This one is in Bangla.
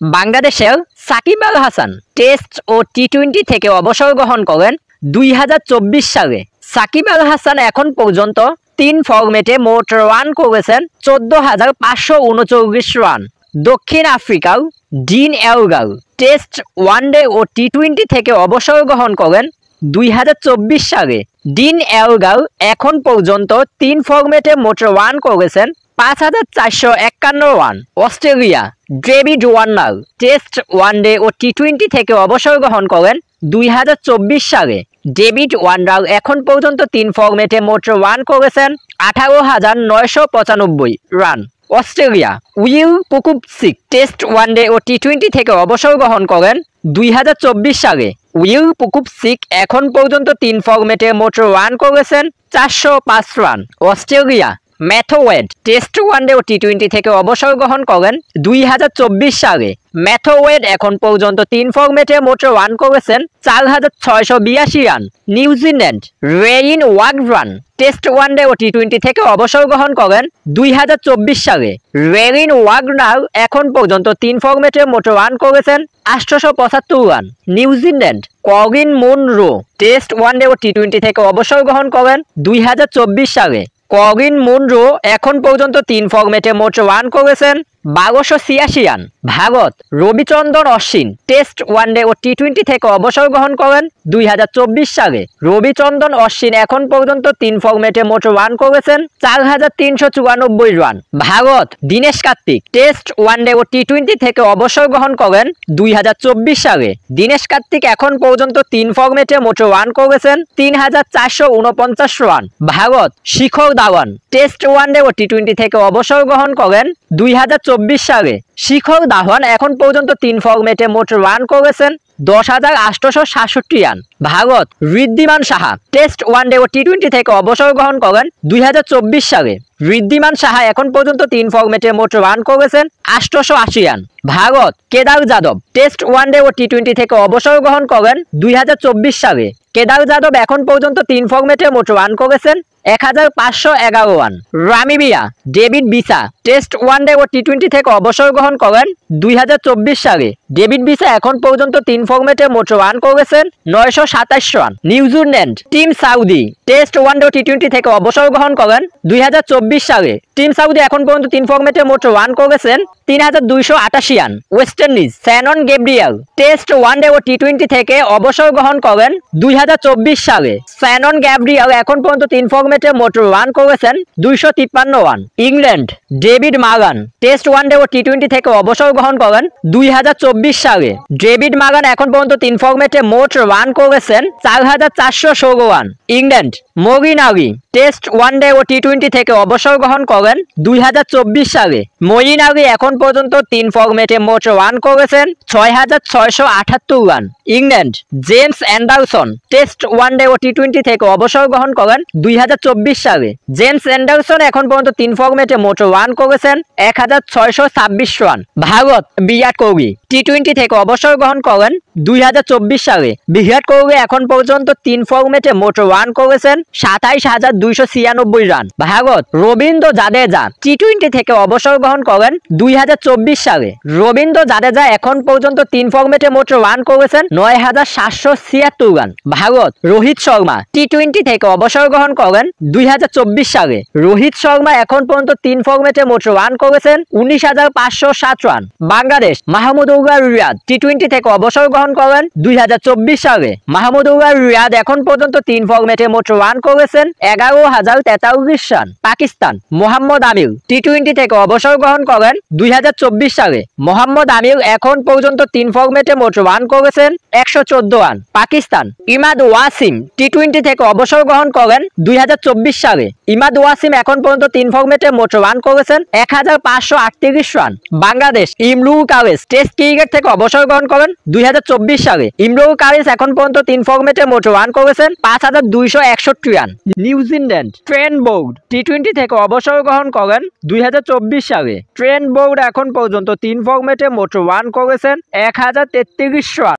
বাংলাদেশের সাকিব আল হাসান টেস্ট ও টি-20 থেকে অবসর গ্রহণ করেন 2024 সালে। সাকিব আল হাসান এখন পর্যন্ত 3 ফরম্যাটে মোট রান করেছেন 14,539 রান। দক্ষিণ আফ্রিকার ডিন এলগার টেস্ট, ওয়ানডে ও টি-20 থেকে অবসর গ্রহণ করেন 2024 সালে। ডিন এলগার এখন পর্যন্ত 3 ফরম্যাটে মোট রান করেছেন 5,451 run. Australia David Warner test, one day ও টি-20 থেকে অবসর গ্রহণ করেন 2024 সালে। ডেভিড ওয়ার্নার এখন পর্যন্ত 3 ফরম্যাটে মোট রান করেছেন 18,995 run. Australia Will Pucovski test, one day ও টি-20 থেকে অবসর গ্রহণ করেন 2024 সালে। উইল পুকুপসিক এখন পর্যন্ত 3 ফরম্যাটে মোট রান করেছেন 405 run. Australia Matthew Wade test, one day ও টি-20 থেকে অবসর গ্রহণ করেন 2024 সালে। ম্যাথু ওয়েড এখন পর্যন্ত 3 ফরম্যাটে মোট রান করেছেন 4,682 রান। নিউজিল্যান্ড রেইন ওয়াগরান টেস্ট, ওয়ানডে ও টি-20 থেকে অবসর গ্রহণ করেন 2024 সালে। রেইন ওয়াগনার এখন পর্যন্ত 3 ফরম্যাটে মোট রান করেছেন 875 run. New Zealand Colin Munro test, one day ও টি-20 থেকে অবসর গ্রহণ করেন 2024 সালে। কলিন মুনরো এখন পর্যন্ত 3 ফরম্যাটে মোট রান করেছেন 1286 run. Bharat Ravichandran Ashwin test, one day ও টি-20 থেকে অবসর গ্রহণ করেন 2024 সালে। রবিচন্দ্রন অশ্বিন এখন পর্যন্ত 3 ফরম্যাটে মোট রান করেছেন 4,394 run. Bharat Dinesh Karthik test, one day ও টি-20 থেকে অবসর গ্রহণ করেন 2024 সালে। দীনেশ কার্তিক এখন পর্যন্ত 3 ফরম্যাটে মোট রান করেছেন 3,449 run. Bharat Shikhar Dhawan test, one day ও টি-20 থেকে অবসর গ্রহণ করেন 2024 সালে। শিখর ধাওয়ান এখন পর্যন্ত 3 ফরম্যাটে মোট রান করেছেন 10,867 run. Bharat Wriddhiman Saha test, one day ও টি-20 থেকে অবসর গ্রহণ করেন 2024 সালে। ঋদ্ধিমান সাহা এখন পর্যন্ত 3 ফরম্যাটে মোট রান করেছেন 880 রান। ভারত কেদার যাদব টেস্ট, ওয়ানডে ও টি-20 থেকে অবসর গ্রহণ করেন 2024 সালে। কেদার যাদব এখন পর্যন্ত 3 ফরম্যাটে মোট রান করেছেন 1,511 run. Namibia David Wiese test, one day ও টি-20 থেকে অবসর গ্রহণ করেন 2024 সালে। ডেভিড ভিসা এখন পর্যন্ত 3 ফরম্যাটে মোট রান করেছেন 927 run. New Zealand Tim Southee test, one day ও টি-20 থেকে অবসর গ্রহণ করেন 2024 সালে। টিম সাউদি এখন পর্যন্ত 3 ফরম্যাটে মোট রান করেছেন 3,288 run. West Indies Shannon Gabriel test, one day ও টি-20 থেকে অবসর গ্রহণ করেন 2024 সালে। শ্যানন গ্যাব্রিয়েল এখন পর্যন্ত 3 ফরম্যাটে মোট রান করেছেন 253 run. England David Malan test, one day ও টি-20 থেকে অবসর গ্রহণ করেন 2024 সালে। ডেভিড মাগান এখন পর্যন্ত 3 ফরম্যাটে মোট রান করেছেন 4,416 রান। ইংল্যান্ড মরিন আলী টেস্ট, ওয়ানডে ও টি-20 থেকে অবসর গ্রহণ করেন 2024 সালে। মরিন আলী এখন পর্যন্ত 3 ফরম্যাটে মোট রান করেছেন 6,678 run. England James Anderson test, one day ও টি-20 থেকে অবসর গ্রহণ করেন 2024 সালে। জেমস অ্যান্ডারসন এখন পর্যন্ত 3 ফরম্যাটে মোট রান করেছেন 1,626 রান। ভারত বিরাট কোহলি টি-20 থেকে অবসর গ্রহণ করেন 2024 সালে। বিরাট কোহলি এখন পর্যন্ত 3 ফরম্যাটে মোট রান করেছেন 27,296 রান। ভারত রবীন্দ্র জাদেজা টি-20 থেকে অবসর গ্রহণ করেন 2024 সালে। রবীন্দ্র জাদেজা এখন পর্যন্ত 3 ফরম্যাটে মোট রান করেছেন 9,776 রান। ভারত রোহিত শর্মা টি-20 থেকে অবসর গ্রহণ করেন 2024 সালে। রোহিত শর্মা এখন পর্যন্ত 3 ফরম্যাটে মোট রান করেছেন 19,507 রান। বাংলাদেশ মাহমুদউল্লাহ রিয়াদ টি-20 থেকে অবসর গ্রহণ করেন 2024 সালে। মাহমুদউল্লাহ রিয়াদ এখন পর্যন্ত 3 ফরম্যাটে মোট রান করেছেন 11,043 রান। পাকিস্তান মোহাম্মদ আমির টি-20 থেকে অবসর গ্রহণ করেন 2024 সালে। মোহাম্মদ আমির এখন পর্যন্ত 3 ফরম্যাটে মোট রান করেছেন 114 রান। পাকিস্তান ইমাদ ওয়াসিম টি-20 থেকে অবসর গ্রহণ করেন 2024 সালে। ইমাদ ওয়াসিম এখন পর্যন্ত 3 ফরম্যাটে মোট রান করেছেন 1,538 run. Bangladesh Imrul Kayes test cricket থেকে অবসর গ্রহণ করেন 2024 সালে। ইমরুল কায়েস এখন পর্যন্ত 3 ফরম্যাটে মোট রান করেছেন 5,261 রান। নিউজিল্যান্ড ট্রেন্ট বোল্ট টি-20 থেকে অবসর গ্রহণ করেন 2024 সালে। ট্রেন্ট বোল্ট এখন পর্যন্ত 3 ফরম্যাটে মোট রান করেছেন 1,033 রান।